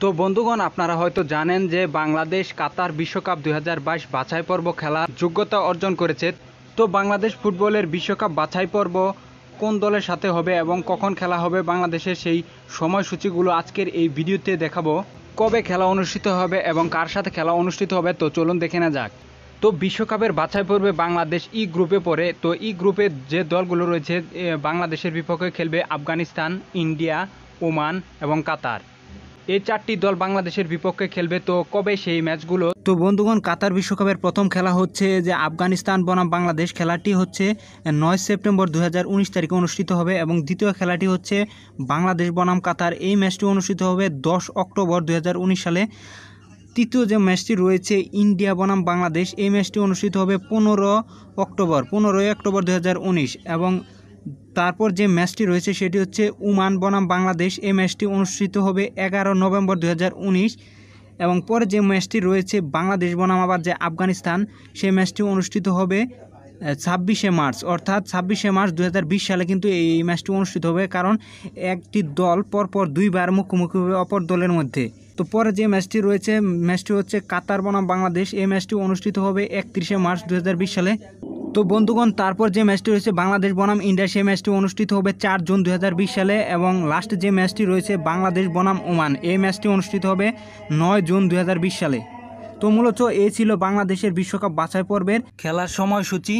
তো বন্ধুগণ, আপনারা হয়তো জানেন যে বাংলাদেশ কাতার বিশ্বকাপ 2022 বাছাই পর্ব খেলার যোগ্যতা অর্জন করেছে। তো বাংলাদেশ ফুটবলের বিশ্বকাপ বাছাই পর্ব কোন দলের সাথে হবে এবং কখন খেলা হবে, বাংলাদেশের সেই সময়সূচিগুলো আজকের এই ভিডিওতে দেখাবো। কবে খেলা অনুষ্ঠিত হবে এবং কার সাথে খেলা অনুষ্ঠিত হবে, তো চলুন দেখে না যাক। তো বিশ্বকাপের বাছাই পর্বে বাংলাদেশ ই গ্রুপে পড়ে। তো ই গ্রুপে যে দলগুলো রয়েছে, বাংলাদেশের বিপক্ষে খেলবে আফগানিস্তান, ইন্ডিয়া, ওমান এবং কাতার। এই চারটি দল বাংলাদেশের বিপক্ষে খেলবে। তো কবে সেই ম্যাচগুলো? তো বন্ধুগণ, কাতার বিশ্বকাপের প্রথম খেলা হচ্ছে যে আফগানিস্তান বনাম বাংলাদেশ, খেলাটি হচ্ছে 9 সেপ্টেম্বর 2019 তারিখে অনুষ্ঠিত হবে এবং দ্বিতীয় খেলাটি হচ্ছে বাংলাদেশ বনাম কাতার। এই ম্যাচটি অনুষ্ঠিত হবে 10 অক্টোবর 2019 সালে। তৃতীয় যে ম্যাচটি রয়েছে ইন্ডিয়া বনাম বাংলাদেশ, এই ম্যাচটি অনুষ্ঠিত হবে 15 অক্টোবর 2019 এবং তারপর যে ম্যাচটি রয়েছে সেটি হচ্ছে ওমান বনাম বাংলাদেশ। এই ম্যাচটি অনুষ্ঠিত হবে 11 নভেম্বর 2019 এবং পরে যে ম্যাচটি রয়েছে বাংলাদেশ বনাম আবার যে আফগানিস্তান, সেই ম্যাচটি অনুষ্ঠিত হবে 26শে মার্চ, অর্থাৎ 26শে মার্চ 2020 সালে কিন্তু এই ম্যাচটি অনুষ্ঠিত হবে, কারণ একটি দল পরপর দুইবার মুখোমুখি হবে অপর দলের মধ্যে। তো পরে যে ম্যাচটি রয়েছে, ম্যাচটি হচ্ছে কাতার বনাম বাংলাদেশ। এই ম্যাচটি অনুষ্ঠিত হবে 31শে মার্চ 2020 সালে। তো বন্ধুগণ, তারপর যে ম্যাচটি রয়েছে বাংলাদেশ বনাম ইন্ডিয়া, সেই ম্যাচটি অনুষ্ঠিত হবে 4 জুন 2020 সালে এবং লাস্ট যে ম্যাচটি রয়েছে বাংলাদেশ বনাম ওমান, এই ম্যাচটি অনুষ্ঠিত হবে 9 জুন 2020 সালে। তো মূলত এই ছিল বাংলাদেশের বিশ্বকাপ বাছাই পর্বের খেলার সময়সূচি।